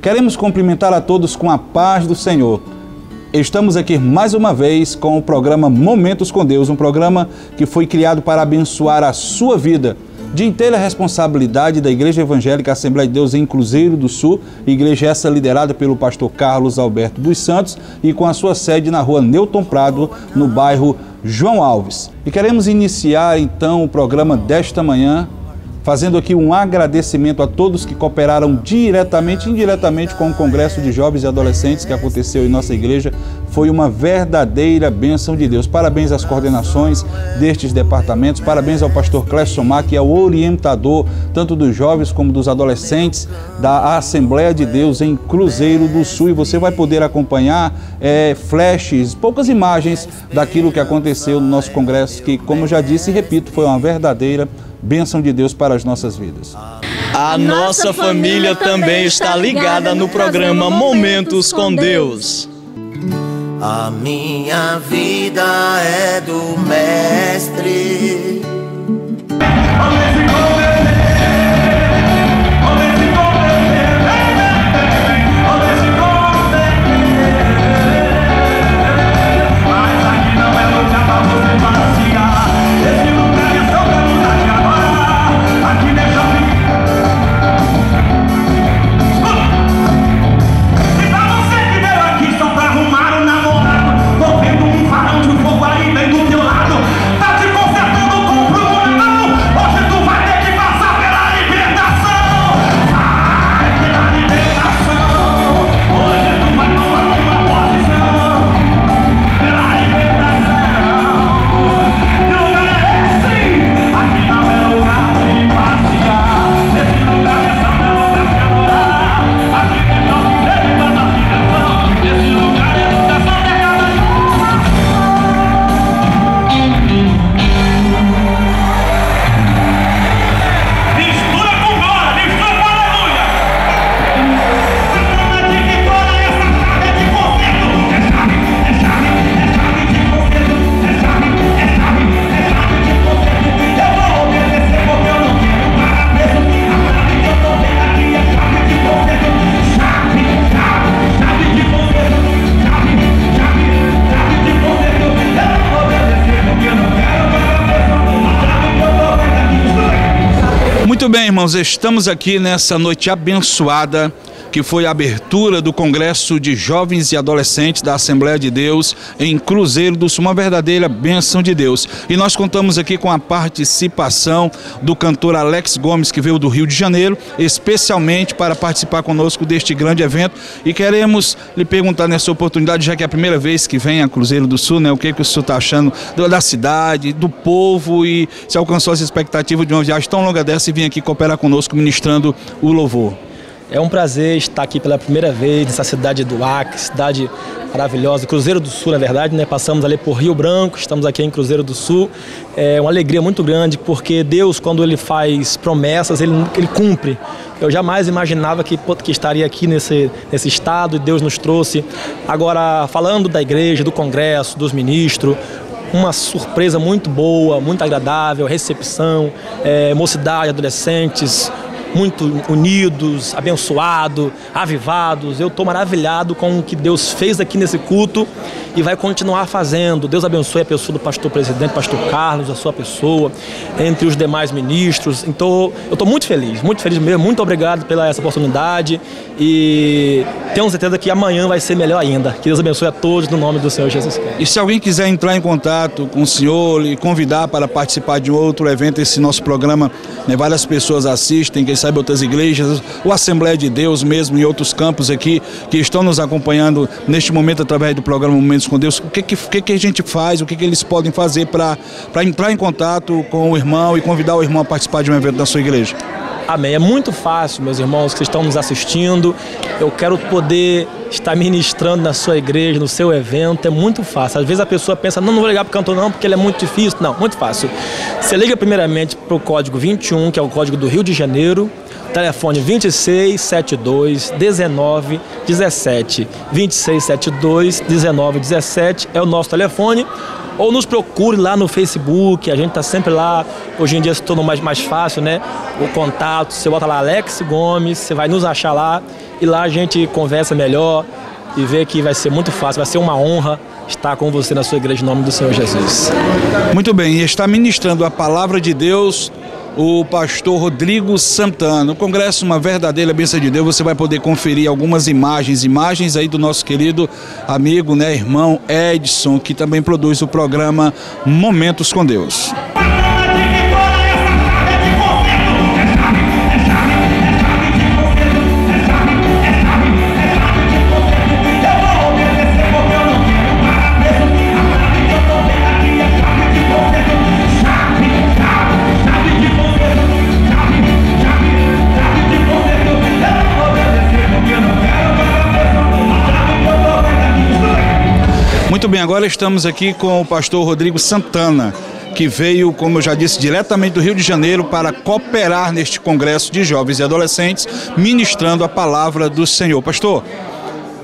Queremos cumprimentar a todos com a paz do Senhor. Estamos aqui mais uma vez com o programa Momentos com Deus, um programa que foi criado para abençoar a sua vida, de inteira responsabilidade da Igreja Evangélica Assembleia de Deus em Cruzeiro do Sul, igreja essa liderada pelo pastor Carlos Alberto dos Santos e com a sua sede na rua Newton Prado, no bairro João Alves. E queremos iniciar então o programa desta manhã fazendo aqui um agradecimento a todos que cooperaram diretamente e indiretamente com o Congresso de Jovens e Adolescentes que aconteceu em nossa igreja. Foi uma verdadeira bênção de Deus. Parabéns às coordenações destes departamentos, parabéns ao pastor Clécio Somar, que é o orientador tanto dos jovens como dos adolescentes da Assembleia de Deus em Cruzeiro do Sul. E você vai poder acompanhar flashes, poucas imagens daquilo que aconteceu no nosso congresso, que, como eu já disse e repito, foi uma verdadeira bênção de Deus para as nossas vidas. A nossa família também está ligada no programa Momentos com Deus. A minha vida é do Mestre. Muito bem, irmãos, estamos aqui nessa noite abençoada, que foi a abertura do Congresso de Jovens e Adolescentes da Assembleia de Deus em Cruzeiro do Sul, uma verdadeira bênção de Deus. E nós contamos aqui com a participação do cantor Alex Gomes, que veio do Rio de Janeiro, especialmente para participar conosco deste grande evento. E queremos lhe perguntar nessa oportunidade, já que é a primeira vez que vem a Cruzeiro do Sul, né, o que o senhor está achando da cidade, do povo, e se alcançou essa expectativa de uma viagem tão longa dessa e vir aqui cooperar conosco ministrando o louvor. É um prazer estar aqui pela primeira vez nessa cidade do Acre, cidade maravilhosa, Cruzeiro do Sul, na verdade, né? Passamos ali por Rio Branco, estamos aqui em Cruzeiro do Sul. É uma alegria muito grande, porque Deus, quando Ele faz promessas, Ele cumpre. Eu jamais imaginava que estaria aqui nesse estado, e Deus nos trouxe. Agora, falando da igreja, do congresso, dos ministros, uma surpresa muito boa, muito agradável, recepção, mocidade, adolescentes, muito unidos, abençoados, avivados. Eu estou maravilhado com o que Deus fez aqui nesse culto e vai continuar fazendo. Deus abençoe a pessoa do pastor presidente, pastor Carlos, a sua pessoa, entre os demais ministros. Então, eu estou muito feliz mesmo. Muito obrigado pela essa oportunidade e tenho certeza que amanhã vai ser melhor ainda. Que Deus abençoe a todos no nome do Senhor Jesus Cristo. E se alguém quiser entrar em contato com o senhor e convidar para participar de um outro evento, esse nosso programa, né, várias pessoas assistem, quem sabe outras igrejas, ou Assembleia de Deus mesmo, em outros campos aqui, que estão nos acompanhando neste momento através do programa Momentos com Deus, o que a gente faz, o que eles podem fazer para entrar em contato com o irmão e convidar o irmão a participar de um evento da sua igreja? Amém. É muito fácil, meus irmãos que estão nos assistindo. Eu quero poder estar ministrando na sua igreja, no seu evento. É muito fácil. Às vezes a pessoa pensa, não vou ligar para o cantor não, porque ele é muito difícil. Não, muito fácil. Você liga primeiramente para o código 21, que é o código do Rio de Janeiro. Telefone 2672 1917. 2672 1917 é o nosso telefone. Ou nos procure lá no Facebook, a gente está sempre lá. Hoje em dia se tornou mais fácil, né? O contato, você bota lá Alex Gomes, você vai nos achar lá e lá a gente conversa melhor e vê que vai ser muito fácil, vai ser uma honra estar com você na sua igreja em nome do Senhor Jesus. Muito bem, e está ministrando a palavra de Deus o pastor Rodrigo Santana. O congresso, uma verdadeira bênção de Deus. Você vai poder conferir algumas imagens aí do nosso querido amigo, né, irmão Edson, que também produz o programa Momentos com Deus. Muito bem, agora estamos aqui com o pastor Rodrigo Santana, que veio, como eu já disse, diretamente do Rio de Janeiro para cooperar neste congresso de jovens e adolescentes, ministrando a palavra do Senhor. Pastor,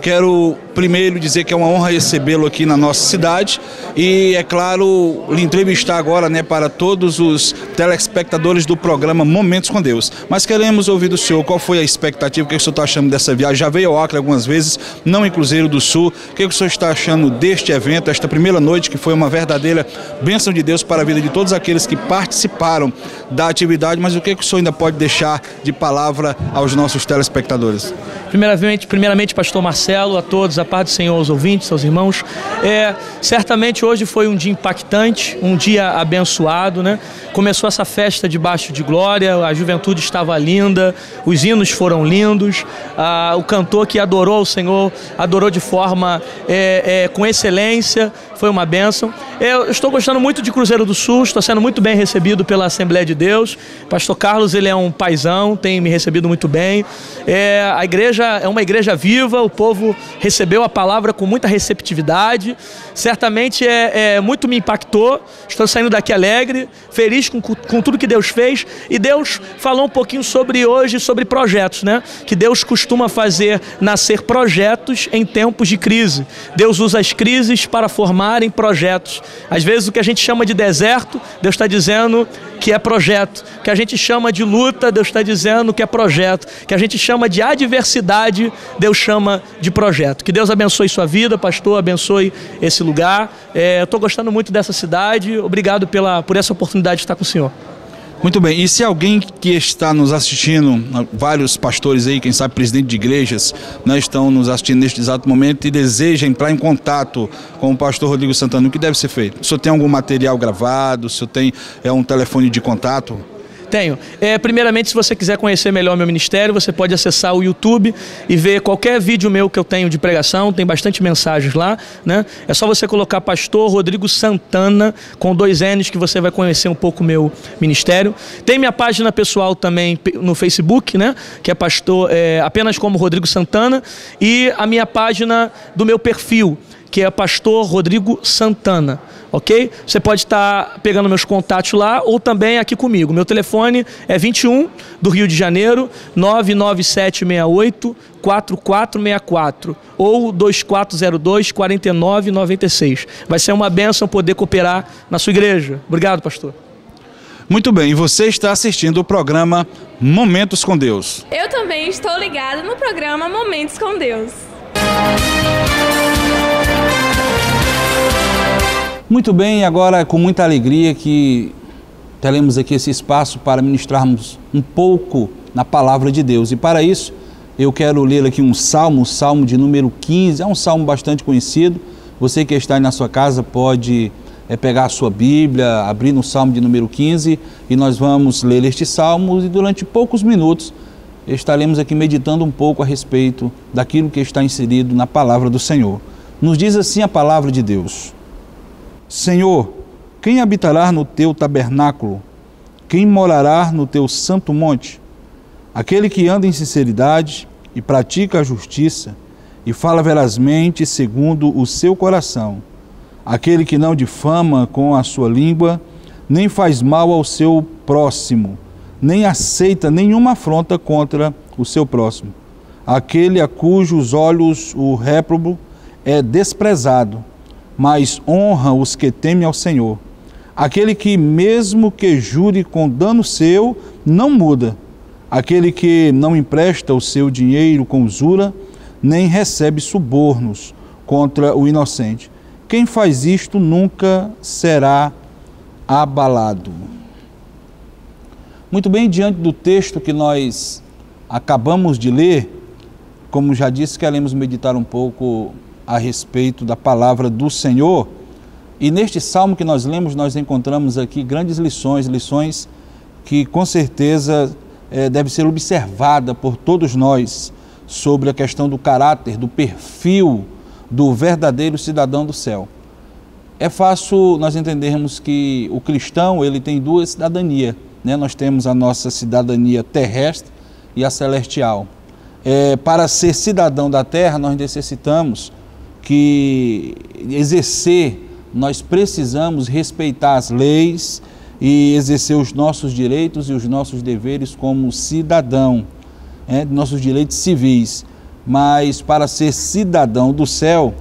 quero primeiro dizer que é uma honra recebê-lo aqui na nossa cidade e, é claro, lhe entrevistar agora, né, para todos os telespectadores do programa Momentos com Deus. Mas queremos ouvir do senhor qual foi a expectativa, o que o senhor está achando dessa viagem. Já veio ao Acre algumas vezes, não em Cruzeiro do Sul. O que o senhor está achando deste evento, esta primeira noite, que foi uma verdadeira bênção de Deus para a vida de todos aqueles que participaram da atividade, mas o que o senhor ainda pode deixar de palavra aos nossos telespectadores? Primeiramente, pastor Marcelo, a todos, a paz do Senhor, aos ouvintes, aos irmãos. Certamente hoje foi um dia impactante, um dia abençoado, né? Começou essa festa debaixo de glória, a juventude estava linda, os hinos foram lindos, o cantor que adorou o Senhor, adorou de forma com excelência, foi uma bênção. Eu estou gostando muito de Cruzeiro do Sul, estou sendo muito bem recebido pela Assembleia de Deus. Pastor Carlos, ele é um paizão, tem me recebido muito bem. A igreja é uma igreja viva, o povo recebeu a palavra com muita receptividade. Certamente muito me impactou. Estou saindo daqui alegre, feliz com tudo que Deus fez. E Deus falou um pouquinho sobre projetos, né? Que Deus costuma fazer nascer projetos em tempos de crise. Deus usa as crises para formarem projetos. Às vezes o que a gente chama de deserto, Deus está dizendo que é projeto. O que a gente chama de luta, Deus está dizendo que é projeto. O que a gente chama de adversidade, Deus chama de projeto. Que Deus abençoe sua vida, pastor, abençoe esse lugar. Eu estou gostando muito dessa cidade. Obrigado por essa oportunidade de estar com o senhor. Muito bem, e se alguém que está nos assistindo, vários pastores aí, quem sabe presidente de igrejas, né, estão nos assistindo neste exato momento e deseja entrar em contato com o pastor Rodrigo Santana, o que deve ser feito? O senhor tem algum material gravado? O senhor tem um telefone de contato? Tenho. Primeiramente, se você quiser conhecer melhor meu ministério, você pode acessar o YouTube e ver qualquer vídeo meu que eu tenho de pregação, tem bastante mensagens lá, né? É só você colocar pastor Rodrigo Santana, com 2 N's, que você vai conhecer um pouco o meu ministério. Tem minha página pessoal também no Facebook, né? Que é pastor, apenas como Rodrigo Santana, e a minha página do meu perfil, que é pastor Rodrigo Santana, ok? Você pode estar pegando meus contatos lá ou também aqui comigo. Meu telefone é 21 do Rio de Janeiro, 99768-4464 ou 2402-4996. Vai ser uma bênção poder cooperar na sua igreja. Obrigado, pastor. Muito bem, e você está assistindo o programa Momentos com Deus. Eu também estou ligada no programa Momentos com Deus. Muito bem, agora com muita alegria que teremos aqui esse espaço para ministrarmos um pouco na palavra de Deus. E para isso, eu quero ler aqui um salmo, o salmo de número 15, é um salmo bastante conhecido. Você que está aí na sua casa pode pegar a sua Bíblia, abrir no salmo de número 15 e nós vamos ler este salmo e durante poucos minutos estaremos aqui meditando um pouco a respeito daquilo que está inserido na palavra do Senhor. Nos diz assim a palavra de Deus: Senhor, quem habitará no teu tabernáculo? Quem morará no teu santo monte? Aquele que anda em sinceridade e pratica a justiça e fala verazmente segundo o seu coração. Aquele que não difama com a sua língua, nem faz mal ao seu próximo, nem aceita nenhuma afronta contra o seu próximo. Aquele a cujos olhos o réprobo é desprezado, mas honra os que temem ao Senhor. Aquele que, mesmo que jure com dano seu, não muda. aquele que não empresta o seu dinheiro com usura, nem recebe subornos contra o inocente. Quem faz isto nunca será abalado. Muito bem, diante do texto que nós acabamos de ler, como já disse, queremos meditar um pouco a respeito da palavra do Senhor. E neste salmo que nós lemos, nós encontramos aqui grandes lições que com certeza deve ser observada por todos nós sobre a questão do caráter, do perfil do verdadeiro cidadão do céu. É fácil nós entendermos que o cristão ele tem duas cidadanias, né? Nós temos a nossa cidadania terrestre e a celestial. Para ser cidadão da terra, nós necessitamos que exercer, nós precisamos respeitar as leis e exercer os nossos direitos e os nossos deveres como cidadão, nossos direitos civis. Mas para ser cidadão do céu,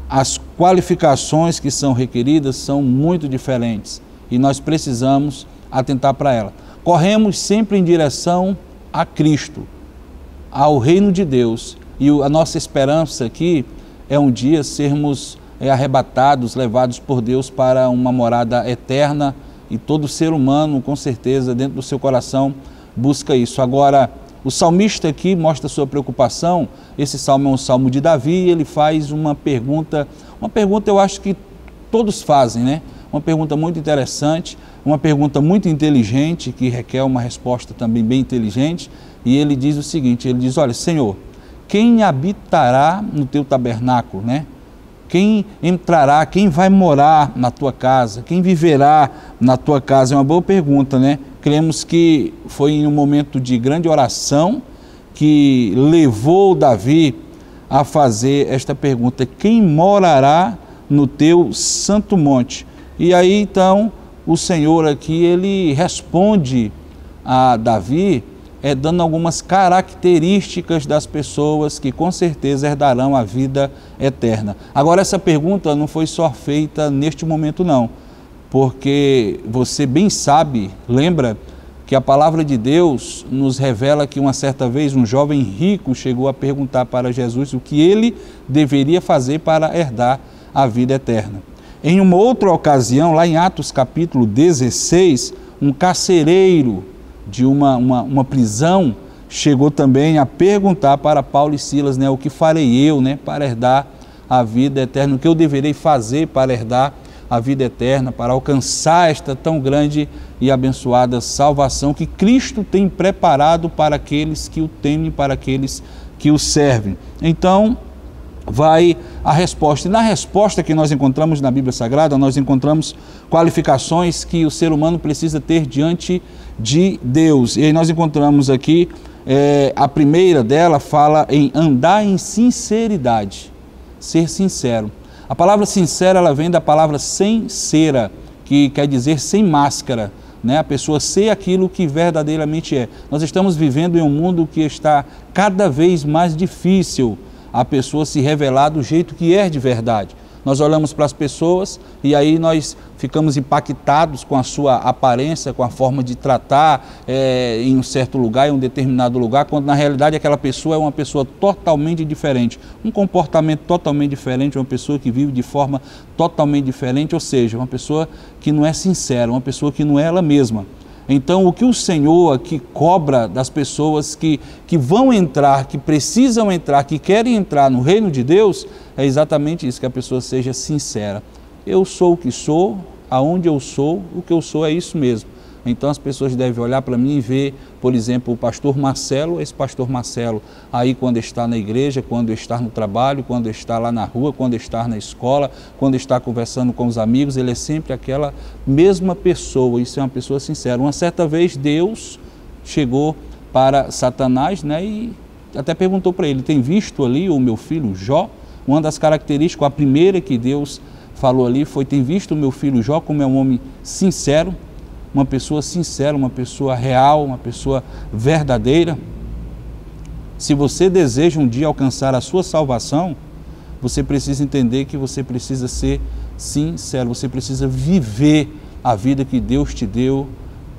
as qualificações que são requeridas são muito diferentes e nós precisamos atentar para ela. Corremos sempre em direção a Cristo, ao reino de Deus, e a nossa esperança aqui é um dia sermos arrebatados, levados por Deus para uma morada eterna, e todo ser humano, com certeza, dentro do seu coração, busca isso. Agora, o salmista aqui mostra sua preocupação. Esse salmo é um salmo de Davi, e ele faz uma pergunta eu acho que todos fazem, né? Uma pergunta muito interessante, uma pergunta muito inteligente, que requer uma resposta também bem inteligente, e ele diz o seguinte, ele diz, olha, Senhor, quem habitará no teu tabernáculo, né? Quem entrará, quem vai morar na tua casa, quem viverá na tua casa? É uma boa pergunta, né? Cremos que foi em um momento de grande oração que levou Davi a fazer esta pergunta, quem morará no teu santo monte? E aí então o Senhor aqui, ele responde a Davi, dando algumas características das pessoas que com certeza herdarão a vida eterna. Agora, essa pergunta não foi só feita neste momento não, porque você bem sabe, lembra que a palavra de Deus nos revela que uma certa vez um jovem rico chegou a perguntar para Jesus o que ele deveria fazer para herdar a vida eterna. Em uma outra ocasião, lá em Atos capítulo 16, um carcereiro de uma prisão chegou também a perguntar para Paulo e Silas, né, o que farei eu, né, para herdar a vida eterna, o que eu deverei fazer para herdar a vida eterna, para alcançar esta tão grande e abençoada salvação que Cristo tem preparado para aqueles que o temem, para aqueles que o servem. Então, vai a resposta. E na resposta que nós encontramos na Bíblia Sagrada, nós encontramos qualificações que o ser humano precisa ter diante de Deus. E aí nós encontramos aqui, a primeira dela fala em andar em sinceridade, ser sincero. A palavra sincera, ela vem da palavra sincera, que quer dizer sem máscara, né? A pessoa ser aquilo que verdadeiramente é. Nós estamos vivendo em um mundo que está cada vez mais difícil a pessoa se revelar do jeito que é de verdade. Nós olhamos para as pessoas e aí nós ficamos impactados com a sua aparência, com a forma de tratar em um certo lugar, em um determinado lugar, quando na realidade aquela pessoa é uma pessoa totalmente diferente, um comportamento totalmente diferente, uma pessoa que vive de forma totalmente diferente, ou seja, uma pessoa que não é sincera, uma pessoa que não é ela mesma. Então, o que o Senhor aqui cobra das pessoas que vão entrar, que precisam entrar, que querem entrar no reino de Deus, é exatamente isso, que a pessoa seja sincera. Eu sou o que sou, aonde eu sou, o que eu sou é isso mesmo. Então, as pessoas devem olhar para mim e ver, por exemplo, o pastor Marcelo, esse pastor Marcelo, aí quando está na igreja, quando está no trabalho, quando está lá na rua, quando está na escola, quando está conversando com os amigos, ele é sempre aquela mesma pessoa, isso é uma pessoa sincera. Uma certa vez Deus chegou para Satanás, né, e até perguntou para ele, tem visto ali o meu filho Jó? Uma das características, a primeira que Deus falou ali foi, tem visto o meu filho Jó, como é um homem sincero, uma pessoa sincera, uma pessoa real, uma pessoa verdadeira. Se você deseja um dia alcançar a sua salvação, você precisa entender que você precisa ser sincero, você precisa viver a vida que Deus te deu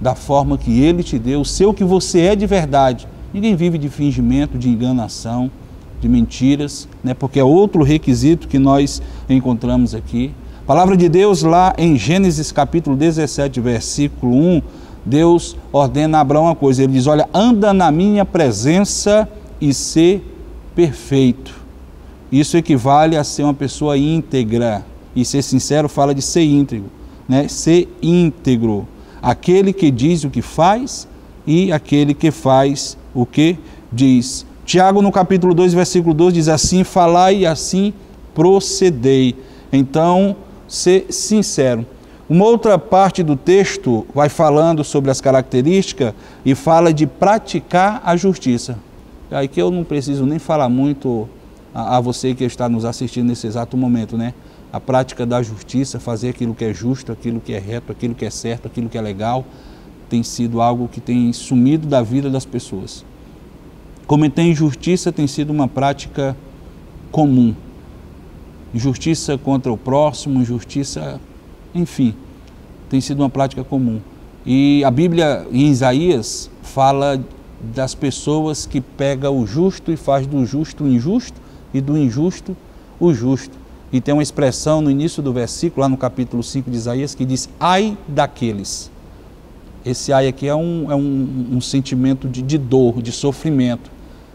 da forma que Ele te deu, ser o que você é de verdade. Ninguém vive de fingimento, de enganação, de mentiras, né? Porque é outro requisito que nós encontramos aqui. A palavra de Deus lá em Gênesis capítulo 17, versículo 1, Deus ordena a Abraão uma coisa, ele diz, olha, anda na minha presença e ser perfeito. Isso equivale a ser uma pessoa íntegra, e ser sincero fala de ser íntegro, né? Ser íntegro, aquele que diz o que faz e aquele que faz o que diz. Tiago no capítulo 2, versículo 12 diz assim, falai e assim procedei. Então, ser sincero. Uma outra parte do texto vai falando sobre as características e fala de praticar a justiça. Aí que eu não preciso nem falar muito a você que está nos assistindo nesse exato momento, né? A prática da justiça, fazer aquilo que é justo, aquilo que é reto, aquilo que é certo, aquilo que é legal, tem sido algo que tem sumido da vida das pessoas. Cometer injustiça tem sido uma prática comum. Injustiça contra o próximo, injustiça, enfim, tem sido uma prática comum. E a Bíblia, em Isaías, fala das pessoas que pegam o justo e faz do justo o injusto e do injusto o justo. E tem uma expressão no início do versículo, lá no capítulo 5 de Isaías, que diz, ai daqueles. Esse ai aqui é um sentimento de dor, de sofrimento,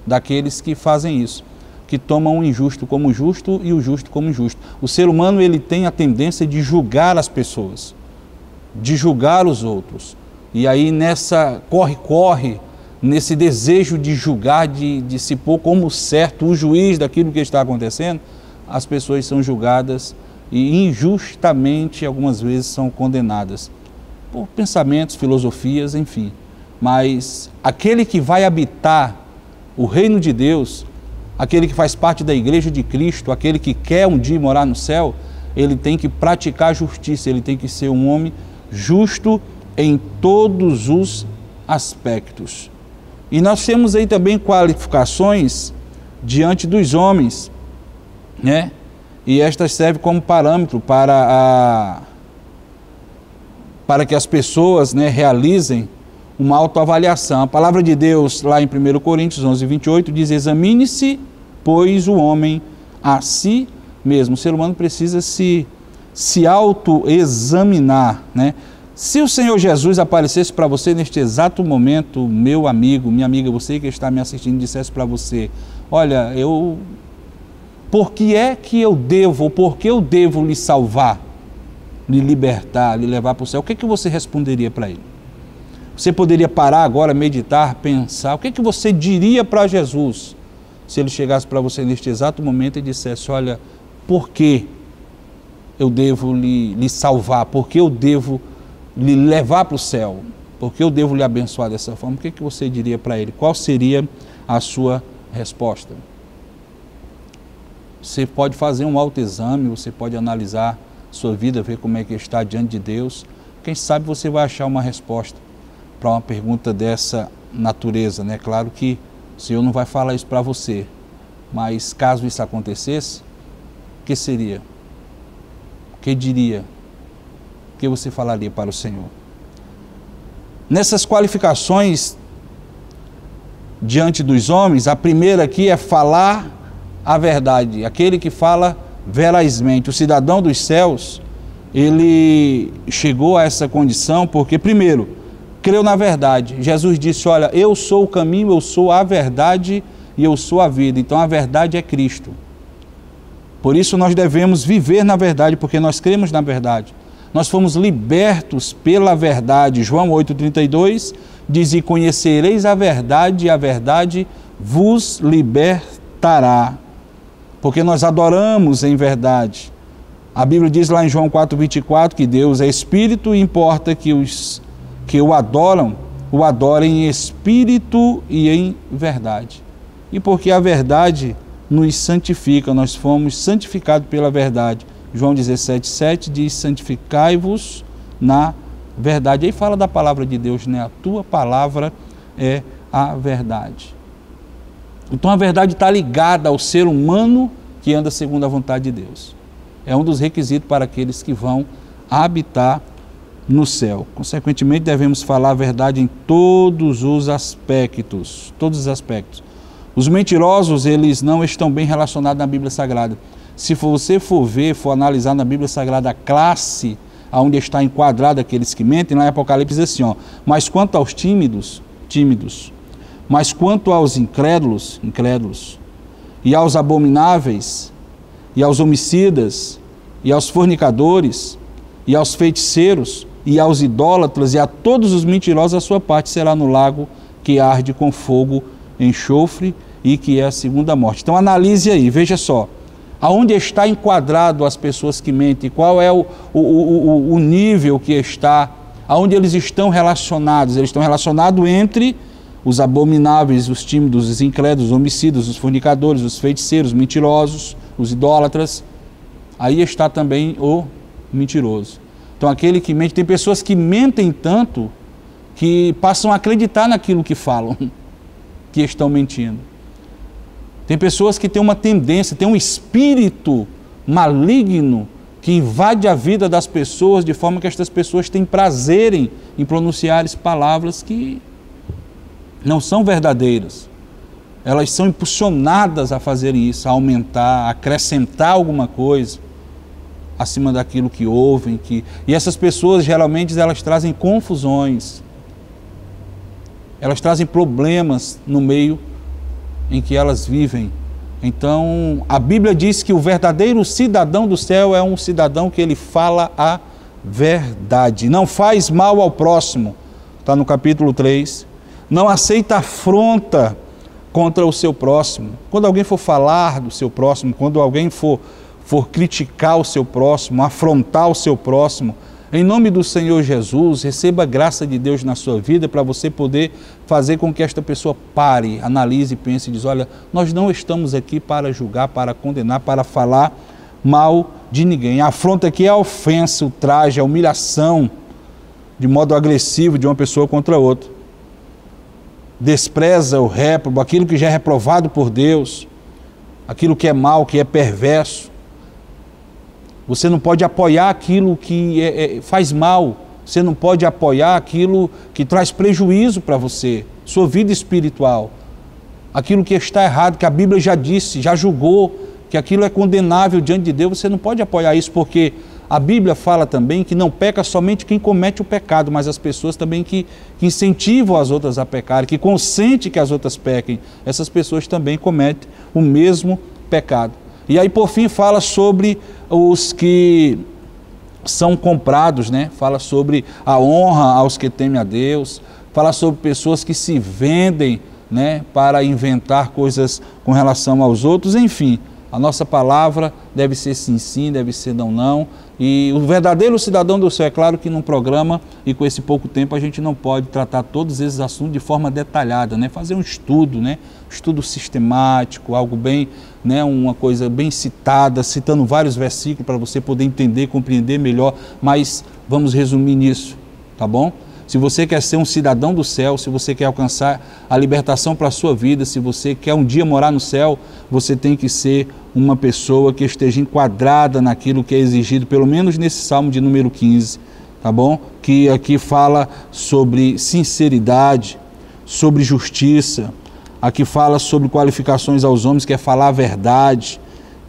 daqueles que fazem isso, que tomam o injusto como justo e o justo como injusto. O ser humano, ele tem a tendência de julgar as pessoas, de julgar os outros. E aí nessa corre-corre, nesse desejo de julgar, de se pôr como certo, o juiz daquilo que está acontecendo, as pessoas são julgadas e injustamente algumas vezes são condenadas por pensamentos, filosofias, enfim. Mas aquele que vai habitar o reino de Deus, aquele que faz parte da igreja de Cristo, aquele que quer um dia morar no céu, ele tem que praticar justiça, ele tem que ser um homem justo em todos os aspectos. E nós temos aí também qualificações diante dos homens, né? E estas servem como parâmetro para que as pessoas, né, realizem uma autoavaliação. A palavra de Deus, lá em 1 Coríntios 11, 28, diz, examine-se, pois o homem a si mesmo. O ser humano precisa se autoexaminar, né? Se o Senhor Jesus aparecesse para você neste exato momento, meu amigo, minha amiga, você que está me assistindo, dissesse para você, olha, por que eu devo lhe salvar, lhe libertar, lhe levar para o céu? O que você responderia para ele? Você poderia parar agora, meditar, pensar, o que você diria para Jesus se ele chegasse para você neste exato momento e dissesse, olha, por que eu devo lhe salvar, por que eu devo lhe levar para o céu, por que eu devo lhe abençoar dessa forma? O que você diria para ele? Qual seria a sua resposta? Você pode fazer um autoexame, você pode analisar sua vida, ver como é que está diante de Deus. Quem sabe você vai achar uma resposta para uma pergunta dessa natureza, né? Claro que o Senhor não vai falar isso para você, mas caso isso acontecesse, o que seria? O que diria? O que você falaria para o Senhor? Nessas qualificações diante dos homens, a primeira aqui é falar a verdade, aquele que fala verazmente. O cidadão dos céus, ele chegou a essa condição porque, primeiro, creu na verdade. Jesus disse, olha, eu sou o caminho, eu sou a verdade e eu sou a vida. Então a verdade é Cristo. Por isso nós devemos viver na verdade, porque nós cremos na verdade. Nós fomos libertos pela verdade. João 8,32 diz, e conhecereis a verdade, e a verdade vos libertará. Porque nós adoramos em verdade. A Bíblia diz lá em João 4,24 que Deus é Espírito e importa que os que o adorem em Espírito e em verdade. E porque a verdade nos santifica, nós fomos santificados pela verdade. João 17,7 diz, santificai-vos na verdade. Aí fala da palavra de Deus, né? A tua palavra é a verdade. Então a verdade está ligada ao ser humano que anda segundo a vontade de Deus. É um dos requisitos para aqueles que vão habitar no céu. Consequentemente, devemos falar a verdade em todos os aspectos. Todos os aspectos. Os mentirosos, eles não estão bem relacionados na Bíblia Sagrada. Se você for analisar na Bíblia Sagrada a classe onde está enquadrado aqueles que mentem, lá em Apocalipse diz assim, ó, mas quanto aos tímidos, mas quanto aos incrédulos, e aos abomináveis, e aos homicidas, e aos fornicadores, e aos feiticeiros, e aos idólatras, e a todos os mentirosos, a sua parte será no lago que arde com fogo, enxofre, e que é a segunda morte. Então analise aí, veja só, aonde está enquadrado as pessoas que mentem, qual é o nível que está, aonde eles estão relacionados. Eles estão relacionados entre os abomináveis, os tímidos, os incrédulos, os homicidas, os fornicadores, os feiticeiros, os mentirosos, os idólatras. Aí está também o mentiroso. Então aquele que mente, tem pessoas que mentem tanto que passam a acreditar naquilo que falam, que estão mentindo. Tem pessoas que têm uma tendência, têm um espírito maligno que invade a vida das pessoas de forma que estas pessoas têm prazer em pronunciar palavras que não são verdadeiras. Elas são impulsionadas a fazerem isso, a aumentar, a acrescentar alguma coisa acima daquilo que ouvem. E essas pessoas, geralmente, elas trazem confusões. Elas trazem problemas no meio em que elas vivem. Então, a Bíblia diz que o verdadeiro cidadão do céu é um cidadão que ele fala a verdade. Não faz mal ao próximo, está no capítulo 3. Não aceita afronta contra o seu próximo. Quando alguém for falar do seu próximo, quando alguém for criticar o seu próximo, afrontar o seu próximo, em nome do Senhor Jesus, receba a graça de Deus na sua vida para você poder fazer com que esta pessoa pare, analise, pense e diz, olha, nós não estamos aqui para julgar, para condenar, para falar mal de ninguém. A afronta aqui é a ofensa, o traje, a humilhação, de modo agressivo de uma pessoa contra outra. Despreza o réprobo, aquilo que já é reprovado por Deus, aquilo que é mal, que é perverso. Você não pode apoiar aquilo que faz mal. Você não pode apoiar aquilo que traz prejuízo para você, sua vida espiritual. Aquilo que está errado, que a Bíblia já disse, já julgou, que aquilo é condenável diante de Deus. Você não pode apoiar isso, porque a Bíblia fala também que não peca somente quem comete o pecado, mas as pessoas também que incentivam as outras a pecar, que consentem que as outras pequem. Essas pessoas também cometem o mesmo pecado. E aí, por fim, fala sobre os que são comprados, né? Fala sobre a honra aos que temem a Deus, fala sobre pessoas que se vendem, né? Para inventar coisas com relação aos outros, enfim. A nossa palavra deve ser sim, sim, deve ser não, não. E o verdadeiro cidadão do céu, é claro que num programa e com esse pouco tempo a gente não pode tratar todos esses assuntos de forma detalhada, né? Fazer um estudo, né? Estudo sistemático, algo bem, né? Uma coisa bem citada, citando vários versículos para você poder entender, compreender melhor, mas vamos resumir nisso, tá bom? Se você quer ser um cidadão do céu, se você quer alcançar a libertação para a sua vida, se você quer um dia morar no céu, você tem que ser uma pessoa que esteja enquadrada naquilo que é exigido, pelo menos nesse Salmo de número 15, tá bom? Que aqui fala sobre sinceridade, sobre justiça, aqui fala sobre qualificações aos homens, que é falar a verdade,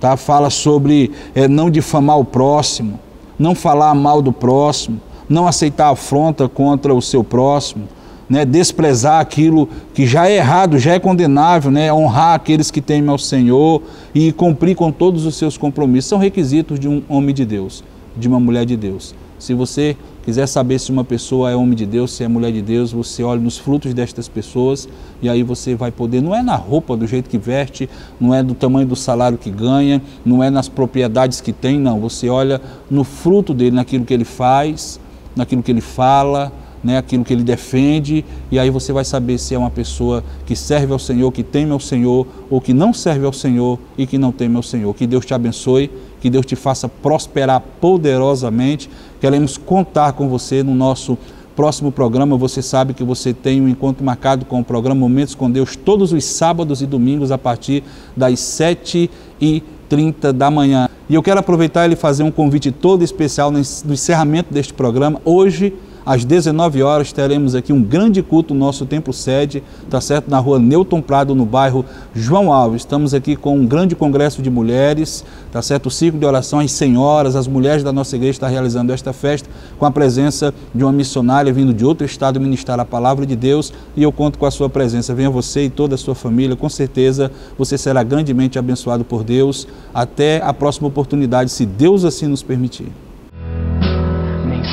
tá? Fala sobre não difamar o próximo, não falar mal do próximo, não aceitar afronta contra o seu próximo, né? Desprezar aquilo que já é errado, já é condenável, né? Honrar aqueles que temem ao Senhor e cumprir com todos os seus compromissos. São requisitos de um homem de Deus, de uma mulher de Deus. Se você quiser saber se uma pessoa é homem de Deus, se é mulher de Deus, você olha nos frutos destas pessoas e aí você vai poder, não é na roupa, do jeito que veste, não é do tamanho do salário que ganha, não é nas propriedades que tem, não. Você olha no fruto dele, naquilo que ele faz, naquilo que ele fala, né, aquilo que ele defende, e aí você vai saber se é uma pessoa que serve ao Senhor, que teme ao Senhor, ou que não serve ao Senhor e que não teme ao Senhor. Que Deus te abençoe, que Deus te faça prosperar poderosamente. Queremos contar com você no nosso próximo programa. Você sabe que você tem um encontro marcado com o programa Momentos com Deus todos os sábados e domingos a partir das 7h30 da manhã. E eu quero aproveitar e fazer um convite todo especial no encerramento deste programa. Hoje, às 19 horas, teremos aqui um grande culto no nosso templo sede, tá certo? Na rua Newton Prado, no bairro João Alves. Estamos aqui com um grande congresso de mulheres, tá certo? O ciclo de oração, as senhoras, as mulheres da nossa igreja estão realizando esta festa com a presença de uma missionária vindo de outro estado ministrar a palavra de Deus, e eu conto com a sua presença. Venha você e toda a sua família, com certeza você será grandemente abençoado por Deus. Até a próxima oportunidade, se Deus assim nos permitir.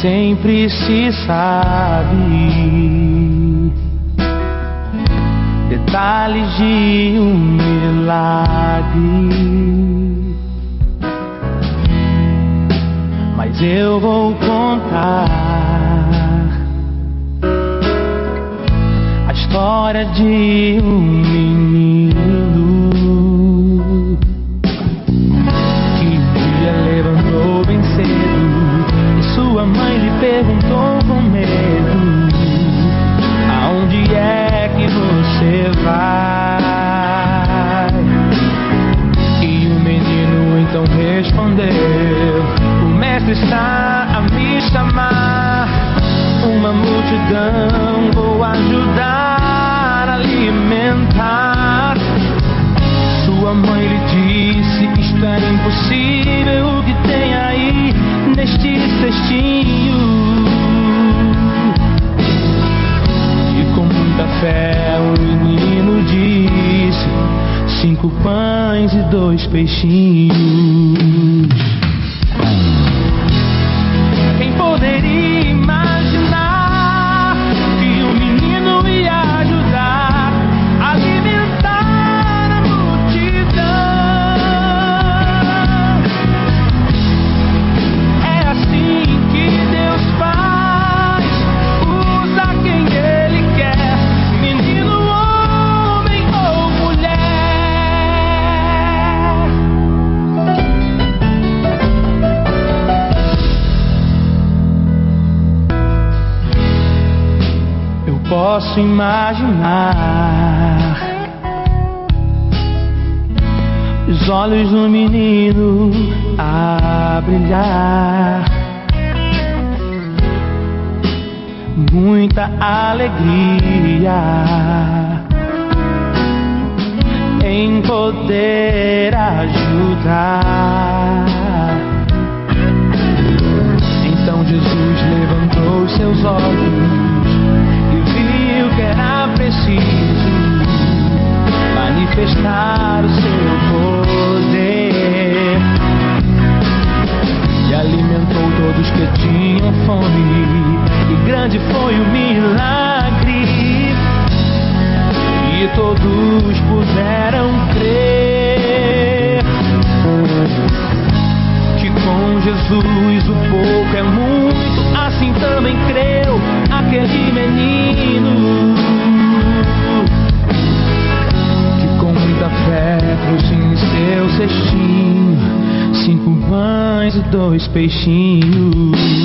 Sempre se sabe detalhes de um milagre, mas eu vou contar a história de um menino que um dia levantou bem cedo. Sua mãe lhe perguntou com medo: aonde é que você vai? E o menino então respondeu: o mestre está a me chamar. Uma multidão vou ajudar a alimentar. Sua mãe lhe disse: isto é impossível, o que tem aí neste cestinho? E com muita fé o menino disse: 5 pães e 2 peixinhos. Quem poderia imaginar que o menino ia ajudar a alimentar a multidão? Posso imaginar os olhos do menino a brilhar, muita alegria em poder ajudar. Então Jesus levantou os seus olhos que era preciso manifestar o seu poder, e alimentou todos que tinham fome, e grande foi o milagre, e todos puderam crer que com Jesus o pouco é muito. Assim também creu aquele menino que com muita fé trouxe em seu cestinho 5 pães e 2 peixinhos.